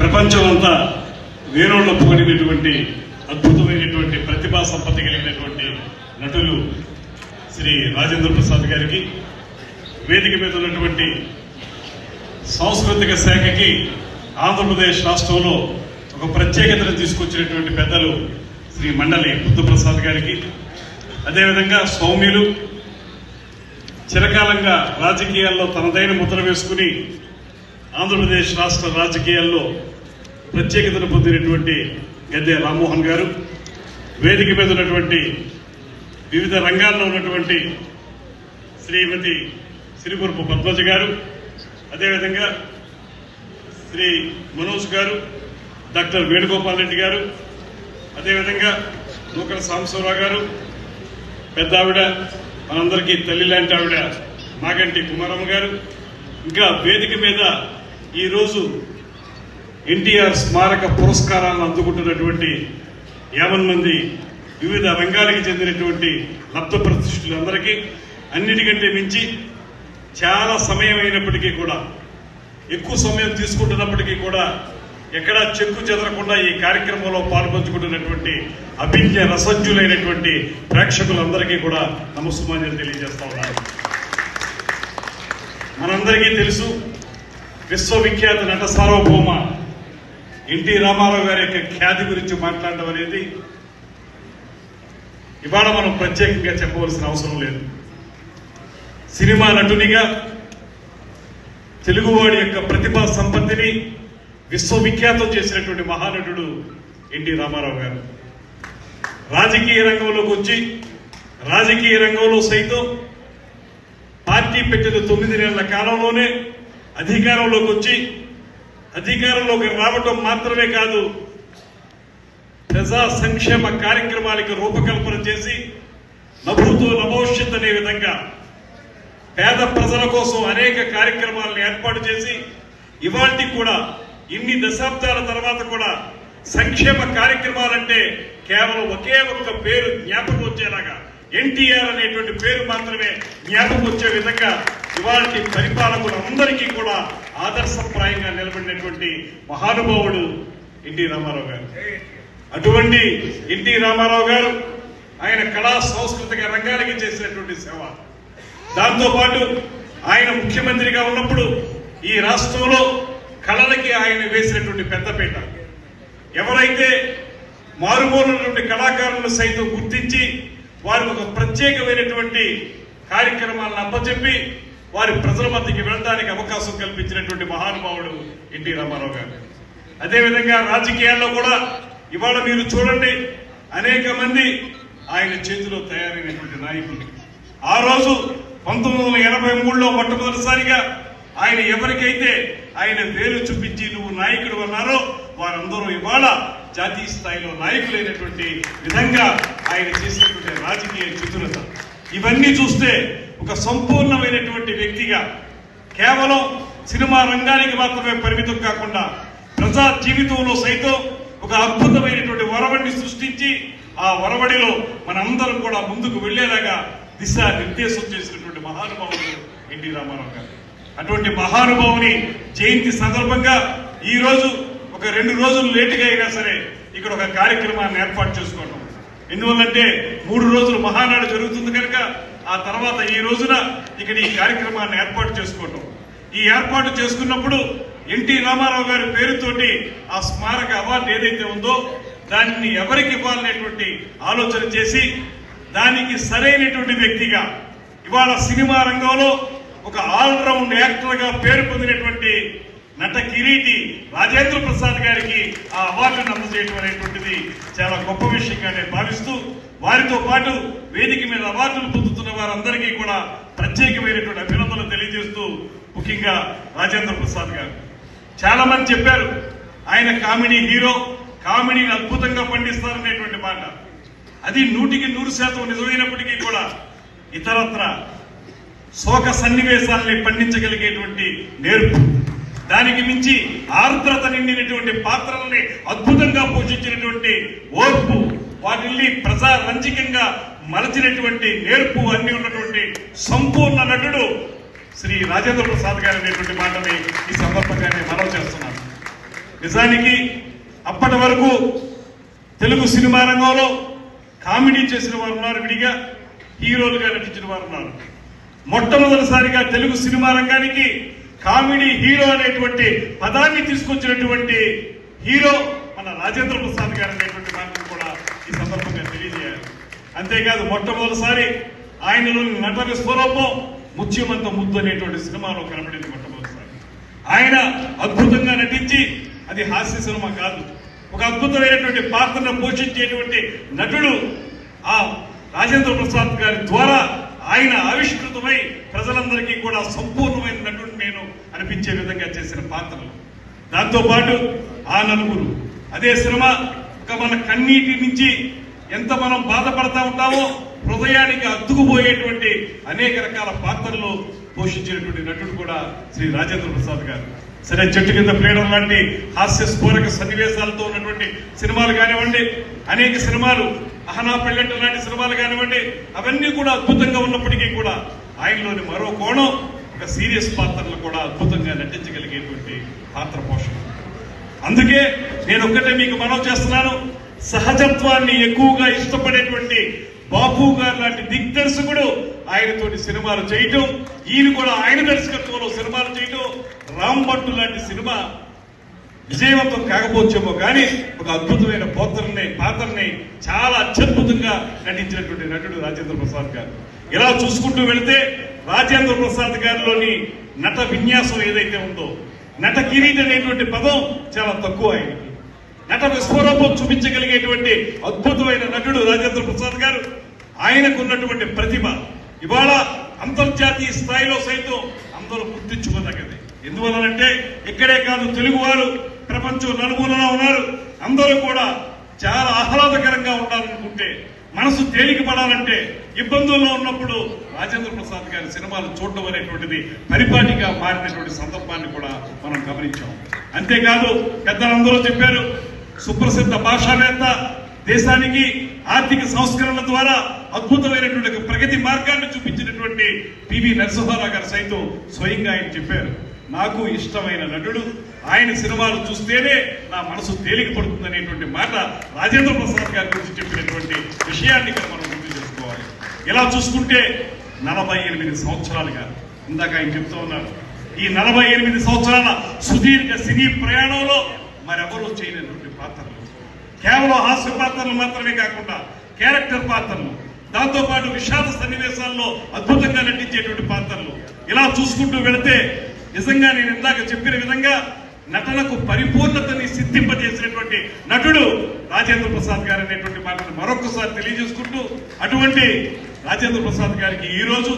ప్రపంచమంతా వేరోళ్ళు పొగిడినటువంటి అద్భుతమైనటువంటి ప్రతిభా సంపత్తి కలిగినటువంటి నటులు శ్రీ రాజేంద్ర ప్రసాద్ గారికి, వేదిక మీద ఉన్నటువంటి సాంస్కృతిక శాఖకి ఆంధ్రప్రదేశ్ రాష్ట్రంలో ఒక ప్రత్యేకతను తీసుకొచ్చినటువంటి పెద్దలు శ్రీ మండలి బుద్ధప్రసాద్ గారికి, అదేవిధంగా సౌమ్యులు, చిరకాలంగా రాజకీయాల్లో తనదైన ముద్ర వేసుకుని ఆంధ్రప్రదేశ్ రాష్ట్ర రాజకీయాల్లో ప్రత్యేకతను పొందినటువంటి గద్దె రామ్మోహన్ గారు, వేదిక మీద ఉన్నటువంటి వివిధ రంగాల్లో ఉన్నటువంటి శ్రీమతి సిరిపురపు పద్మజ గారు, అదేవిధంగా శ్రీ మనోజ్ గారు, డాక్టర్ వేణుగోపాల్ రెడ్డి గారు, అదేవిధంగా నూకల సాంబశివరావు గారు, పెద్ద ఆవిడ, మనందరికీ తల్లి లాంటి ఆవిడ మాగంటి కుమారమ్మ గారు, ఇంకా వేదిక మీద ఈరోజు ఎన్టీఆర్ స్మారక పురస్కారాలను అందుకుంటున్నటువంటి 50 మంది వివిధ రంగాలకు చెందినటువంటి లబ్ధ ప్రతిష్ఠులందరికీ, అన్నిటికంటే మించి చాలా సమయం అయినప్పటికీ కూడా, ఎక్కువ సమయం తీసుకుంటున్నప్పటికీ కూడా ఎక్కడా చెక్కు చెదరకుండా ఈ కార్యక్రమంలో పాల్పంచుకుంటున్నటువంటి అభిజ్ఞ రసజ్ఞులైనటువంటి ప్రేక్షకులందరికీ కూడా నమస్సుమాంజలి తెలియజేస్తా ఉన్నారు. మనందరికీ తెలుసు, విశ్వవిఖ్యాత నట సార్వభౌమ ఎన్టీ రామారావు గారి యొక్క ఖ్యాతి గురించి మాట్లాడడం అనేది ఇవాళ మనం ప్రత్యేకంగా చెప్పవలసిన అవసరం లేదు. సినిమా నటునిగా తెలుగువాడి యొక్క ప్రతిభా సంపత్తిని విశ్వవిఖ్యాతం చేసినటువంటి మహానటుడు ఎన్టీ రామారావు గారు. రాజకీయ రంగంలోకి వచ్చి రాజకీయ రంగంలో సైతం పార్టీ పెట్టిన 9 నెలల కాలంలోనే అధికారంలోకి వచ్చి అధికారంలోకి రావటం మాత్రమే కాదు, ప్రజా సంక్షేమ కార్యక్రమాలకు రూపకల్పన చేసి నభూతో నభవిష్యత్ అనే విధంగా పేద ప్రజల కోసం అనేక కార్యక్రమాలను ఏర్పాటు చేసి ఇవాళకి కూడా ఇన్ని దశాబ్దాల తర్వాత కూడా సంక్షేమ కార్యక్రమాలంటే కేవలం ఒకే ఒక్క పేరు జ్ఞాపకం వచ్చేలాగా, ఎన్టీఆర్ అనేటువంటి పేరు మాత్రమే జ్ఞాపకం వచ్చే విధంగా ఇవాళకి పరిపాలకులందరికీ కూడా ఆదర్శప్రాయంగా నిలబడినటువంటి మహానుభావుడు ఎన్టీ రామారావు గారు. అటువంటి ఎన్టీ రామారావు గారు ఆయన కళా సాంస్కృతిక రంగానికి చేసినటువంటి సేవ, దాంతోపాటు ఆయన ముఖ్యమంత్రిగా ఉన్నప్పుడు ఈ రాష్ట్రంలో కళలకి ఆయన వేసినటువంటి పెద్దపీట, ఎవరైతే మారుమూలటువంటి కళాకారులను సైతం గుర్తించి వారికి ఒక ప్రత్యేకమైనటువంటి కార్యక్రమాలను అప్పచెప్పి వారి ప్రజల మధ్యకి వెళ్ళడానికి అవకాశం కల్పించినటువంటి మహానుభావుడు ఎన్టీ రామారావు గారు. అదేవిధంగా రాజకీయాల్లో కూడా ఇవాళ మీరు చూడండి, అనేక మంది ఆయన చేతిలో తయారైనటువంటి నాయకులు. ఆ రోజు 1983లో మొట్టమొదటిసారిగా ఆయన ఎవరికైతే ఆయన వేలు చూపించి నువ్వు నాయకుడు అన్నారో వారందరూ ఇవాళ జాతీయ స్థాయిలో నాయకులైనటువంటి విధంగా ఆయన చేసినటువంటి రాజకీయ చతురత, ఇవన్నీ చూస్తే ఒక సంపూర్ణమైనటువంటి వ్యక్తిగా కేవలం సినిమా రంగానికి మాత్రమే పరిమితం కాకుండా ప్రజా జీవితంలో సైతం ఒక అద్భుతమైనటువంటి వరవడిని సృష్టించి ఆ వరవడిలో మనందరం కూడా ముందుకు వెళ్లేలాగా దిశా నిర్దేశం చేసినటువంటి మహానుభావుడు ఎన్టీ రామారావు గారు. అటువంటి మహానుభావుని జయంతి సందర్భంగా ఈ రోజు ఒక 2 రోజులు లేటుగా అయినా సరే ఇక్కడ ఒక కార్యక్రమాన్ని ఏర్పాటు చేసుకోవడం. ఎందువల్లంటే 3 రోజులు మహానాడు జరుగుతుంది కనుక ఆ తర్వాత ఈ రోజున ఇక్కడ ఈ కార్యక్రమాన్ని ఏర్పాటు చేసుకోవటం. ఈ ఏర్పాటు చేసుకున్నప్పుడు ఎన్టీ రామారావు గారి పేరుతోటి ఆ స్మారక అవార్డు ఏదైతే ఉందో దాన్ని ఎవరికి ఇవ్వాలనేటువంటి ఆలోచన చేసి దానికి సరైనటువంటి వ్యక్తిగా ఇవాళ సినిమా రంగంలో ఒక ఆల్రౌండ్ యాక్టర్ గా పేరు పొందినటువంటి నట కిరీటి రాజేంద్ర ప్రసాద్ గారికి ఆ అవార్డును అందజేయడం అనేటువంటిది చాలా గొప్ప విషయంగా నేను భావిస్తూ, వారితో పాటు వేదిక మీద అవార్డులు పొందుతున్న వారందరికీ కూడా ప్రత్యేకమైనటువంటి అభినందనలు తెలియజేస్తూ, ముఖ్యంగా రాజేంద్ర ప్రసాద్ గారు చాలా మంది చెప్పారు ఆయన కామెడీ హీరో, కామెడీని అద్భుతంగా పండిస్తారనేటువంటి మాట. అది 100% నిజమైనప్పటికీ కూడా ఇతరత్ర శోక సన్నివేశాలని పండించగలిగేటువంటి నేర్పు, దానికి మించి ఆర్ద్రత నిండినటువంటి పాత్రల్ని అద్భుతంగా పోషించినటువంటి ఓర్పు, వాటిని ప్రజారంజికంగా మలచినటువంటి నేర్పు అన్ని ఉన్నటువంటి సంపూర్ణ నటుడు శ్రీ రాజేంద్ర ప్రసాద్ గారు అనేటువంటి మాటని ఈ సందర్భంగా నేను మనవి చేస్తున్నాను. నిజానికి అప్పటి వరకు తెలుగు సినిమా రంగంలో కామెడీ చేసిన వారు ఉన్నారు, విడిగా హీరోలుగా నటించిన వారు ఉన్నారు. మొట్టమొదటిసారిగా తెలుగు సినిమా రంగానికి కామెడీ హీరో అనేటువంటి పదాన్ని తీసుకొచ్చినటువంటి హీరో మన రాజేంద్ర ప్రసాద్ గారు అనేటువంటి మాటను కూడా ఈ సందర్భంగా తెలియజేయాలి. అంతేకాదు మొట్టమొదటిసారి ఆయనలోని నట విశ్వరూపం ముత్యమంత ముద్దు అనేటువంటి సినిమాలో కనబడింది మొట్టమొదటిసారి. ఆయన అద్భుతంగా నటించి, అది హాస్య సినిమా కాదు, ఒక అద్భుతమైనటువంటి పాత్రను పోషించేటువంటి నటుడు ఆ రాజేంద్ర ప్రసాద్ గారి ద్వారా ఆయన ఆవిష్కృతమై ప్రజలందరికీ కూడా సంపూర్ణమైన నటుడు నేను అనిపించే విధంగా చేసిన పాత్రలు. దాంతోపాటు ఆ నలుగురు, అదే సినిమా ఒక మన కన్నీటి నుంచి ఎంత మనం బాధపడతా ఉంటామో హృదయానికి అద్దుకుపోయేటువంటి అనేక రకాల పాత్రలు పోషించినటువంటి నటుడు కూడా శ్రీ రాజేంద్ర ప్రసాద్ గారు. సరే, చెట్టు కింద ప్రేరణ లాంటి హాస్యస్ఫోరక సన్నివేశాలతో ఉన్నటువంటి సినిమాలు కానివ్వండి, అనేక సినిమాలు, అహనా పెళ్ళంట లాంటి సినిమాలు కానివ్వండి, అవన్నీ కూడా అద్భుతంగా ఉన్నప్పటికీ కూడా ఆయనలోని మరో కోణం ఒక సీరియస్ పాత్రలు కూడా అద్భుతంగా నటించగలిగేటువంటి పాత్ర పోషణ. అందుకే నేను ఒక్కటే మీకు మనవి చేస్తున్నాను, సహజత్వాన్ని ఎక్కువగా ఇష్టపడేటువంటి బాపు గారు లాంటి దిగ్దర్శకుడు ఆయనతోటి సినిమాలు చేయటం, ఈయన కూడా ఆయన దర్శకత్వంలో సినిమాలు చేయటం, రామ్ భట్టు లాంటి సినిమా విజయవంతం కాకపోవచ్చేమో కానీ ఒక అద్భుతమైన పాత్రని చాలా అత్యద్భుతంగా నటించినటువంటి నటుడు రాజేంద్ర ప్రసాద్ గారు. ఇలా చూసుకుంటూ వెళితే రాజేంద్ర ప్రసాద్ గారిలోని నట విన్యాసం ఏదైతే ఉందో, నట కిరీట్ అనేటువంటి పదం చాలా తక్కువ ఆయనకి. నట విశ్వరూపం చూపించగలిగేటువంటి అద్భుతమైన నటుడు రాజేంద్ర ప్రసాద్ గారు. ఆయనకున్నటువంటి ప్రతిభ ఇవాళ అంతర్జాతీయ స్థాయిలో సైతం అందరూ గుర్తించుకోదగ్గది. ఎందువలనంటే ఇక్కడే కాదు, తెలుగు వారు ప్రపంచం నలుమూలలా ఉన్నారు. అందరూ కూడా చాలా ఆహ్లాదకరంగా ఉండాలనుకుంటే, మనసు తేలిక పడాలంటే, ఇబ్బందుల్లో ఉన్నప్పుడు రాజేంద్ర ప్రసాద్ గారి సినిమాలు చూడడం అనేటువంటిది పరిపాటిగా మారినటువంటి సందర్భాన్ని కూడా మనం గమనించాం. అంతేకాదు, పెద్దలందరూ చెప్పారు, సుప్రసిద్ధ భాషావేత్త, దేశానికి ఆర్థిక సంస్కరణల ద్వారా అద్భుతమైనటువంటి ప్రగతి మార్గాన్ని చూపించినటువంటి పివి నరసింహారావు గారు సైతం స్వయంగా ఆయన చెప్పారు, నాకు ఇష్టమైన నటుడు, ఆయన సినిమాలు చూస్తేనే నా మనసు తేలిక పడుతుంది అనేటువంటి మాట రాజేంద్ర ప్రసాద్ గారి గురించి చెప్పినటువంటి విషయాన్ని ఇక్కడ మనం గుర్తు చేసుకోవాలి. ఇలా చూసుకుంటే 48 సంవత్సరాలుగా, ఇందాక ఆయన చెప్తూ ఉన్నారు, ఈ 48 సంవత్సరాల సుదీర్ఘ సినీ ప్రయాణంలో మరెవరూ చేయలేనటువంటి పాత్రలు, కేవలం హాస్య పాత్రలు మాత్రమే కాకుండా క్యారెక్టర్ పాత్రలు, దాంతోపాటు విషాద సన్నివేశాల్లో అద్భుతంగా నటించేటువంటి పాత్రలు, ఇలా చూసుకుంటూ వెళితే నిజంగా నేను ఇందాక చెప్పిన విధంగా నటనకు పరిపూర్ణతని సిద్ధింపజేసినటువంటి నటుడు రాజేంద్ర ప్రసాద్ గారు అనేటువంటి మాటను మరొకసారి తెలియజేసుకుంటూ, అటువంటి రాజేంద్ర ప్రసాద్ గారికి ఈ రోజు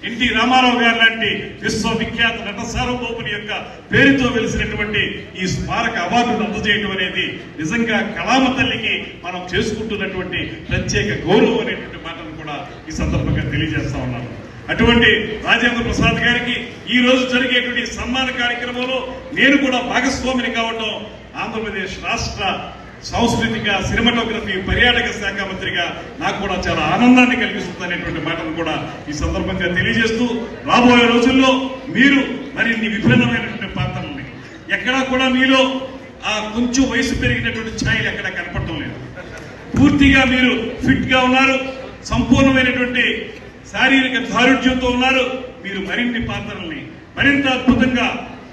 ఎన్టీ రామారావు గారు లాంటి విశ్వవిఖ్యాత నట సార్వభౌముని యొక్క పేరుతో వెలిసినటువంటి ఈ స్మారక అవార్డును అందజేయడం అనేది నిజంగా కళామ తల్లికి మనం చేసుకుంటున్నటువంటి ప్రత్యేక గౌరవం అనేటువంటి మాటను కూడా ఈ సందర్భంగా తెలియజేస్తా ఉన్నాను. అటువంటి రాజేంద్ర ప్రసాద్ గారికి ఈ రోజు జరిగేటువంటి సన్మాన కార్యక్రమంలో నేను కూడా భాగస్వామిని కావటం ఆంధ్రప్రదేశ్ రాష్ట్ర సాంస్కృతిక, సినిమాటోగ్రఫీ, పర్యాటక శాఖ మంత్రిగా నాకు కూడా చాలా ఆనందాన్ని కలిగిస్తుంది అనేటువంటి మాటను కూడా ఈ సందర్భంగా తెలియజేస్తూ, రాబోయే రోజుల్లో మీరు మరిన్ని విభిన్నమైనటువంటి పాత్రలని, ఎక్కడా కూడా మీలో ఆ కొంచెం వయసు పెరిగినటువంటి ఛాయలు ఎక్కడ కనపడటం లేదు. పూర్తిగా మీరు ఫిట్ గా ఉన్నారు, సంపూర్ణమైనటువంటి శారీరక దారుఢ్యంతో ఉన్నారు. మీరు మరిన్ని పాత్రల్ని మరింత అద్భుతంగా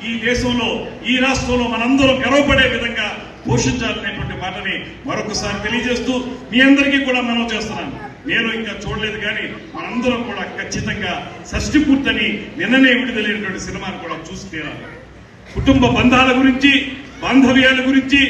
ఈ దేశంలో, ఈ రాష్ట్రంలో మనందరం గర్వపడే విధంగా పోషించాలనేటువంటి మాటని మరొకసారి తెలియజేస్తూ మీ అందరికీ కూడా మనం చేస్తున్నాను. నేను ఇంకా చూడలేదు కానీ మనందరం కూడా ఖచ్చితంగా షష్ఠి పూర్తని నిన్ననే విడుదలైనటువంటి సినిమాను కూడా చూసి తీరాలి. కుటుంబ బంధాల గురించి, బాంధవ్యాల గురించి,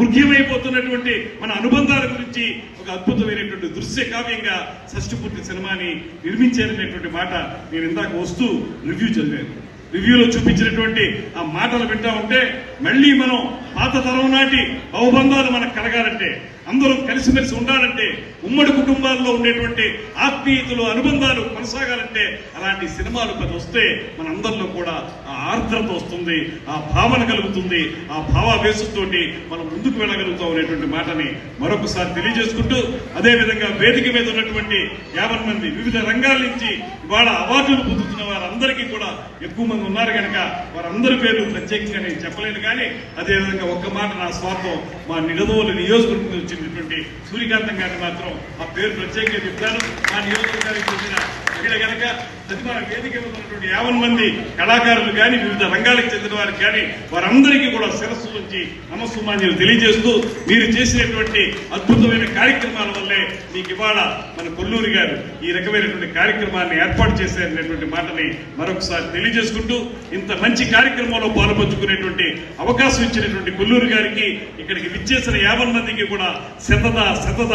ముఖ్యమైపోతున్నటువంటి మన అనుబంధాల గురించి ఒక అద్భుతమైనటువంటి దృశ్య కావ్యంగా షష్ఠి పూర్తి సినిమాని నిర్మించారనేటువంటి మాట నేను ఇందాక వస్తూ రివ్యూ చదివాను. రివ్యూలో చూపించినటువంటి ఆ మాటలు వింటా ఉంటే మళ్ళీ మనం పాత తరం నాటి బహుబంధాలు మనకు కలగాలంటే, అందరం కలిసిమెలిసి ఉండాలంటే, ఉమ్మడి కుటుంబాల్లో ఉండేటువంటి ఆత్మీయతలు అనుబంధాలు కొనసాగాలంటే అలాంటి సినిమాలు వస్తే మనందరిలో కూడా ఆ ఆర్ద్రత వస్తుంది, ఆ భావన కలుగుతుంది, ఆ భావావేశంతోటి మనం ముందుకు వెళ్ళగలుగుతాం అనేటువంటి మాటని మరొకసారి తెలియజేసుకుంటూ, అదేవిధంగా వేదిక మీద ఉన్నటువంటి 50 మంది వివిధ రంగాల నుంచి ఇవాళ అవార్డులు పొందుతున్న వారందరికీ కూడా ఎక్కువ మంది ఉన్నారు కనుక వారందరి పేర్లు ప్రత్యేకంగా నేను చెప్పలేను. కానీ అదేవిధంగా ఒక్క మాట నా స్వార్థం, మా నిడదవోలు నియోజకవర్గం వచ్చినటువంటి సూర్యకాంతం గారిని మాత్రం ఆ పేరు ప్రత్యేకంగా చెప్తాను. మా నియోజకవర్గానికి చెందిన ఇక్కడ కనుక అది మన వేదిక ఉన్నటువంటి 50 మంది కళాకారులు కానీ వివిధ రంగాలకు చెందిన వారికి కానీ వారందరికీ కూడా శిరస్సు నుంచి నమస్సుమాన్యులు తెలియజేస్తూ, మీరు చేసినటువంటి అద్భుతమైన కార్యక్రమాల వల్లే మీకు ఇవాళ మన కొల్లూరి గారు ఈ రకమైనటువంటి కార్యక్రమాన్ని ఏర్పాటు చేశారనేటువంటి మాటని మరొకసారి తెలియజేసుకుంటూ, ఇంత మంచి కార్యక్రమంలో పాల్పంచుకునేటువంటి అవకాశం ఇచ్చినటువంటి కొల్లూరి గారికి, ఇక్కడికి విచ్చేసిన 50 మందికి కూడా శతత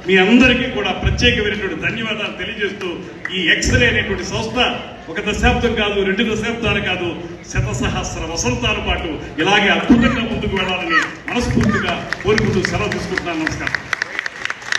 మీ అందరికీ కూడా ప్రత్యేకమైనటువంటి ధన్యవాదాలు తెలియజేస్తూ, ఈ ఎక్స్రే అనేటువంటి సంస్థ 1 దశాబ్దం కాదు, 2 దశాబ్దాలు కాదు, శతసహస్ర వసంతాల పాటు ఇలాగే అద్భుతంగా ముందుకు వెళ్ళాలని మనస్ఫూర్తిగా కోరుకుంటూ సెలవు తీసుకుంటున్నాను. నమస్కారం.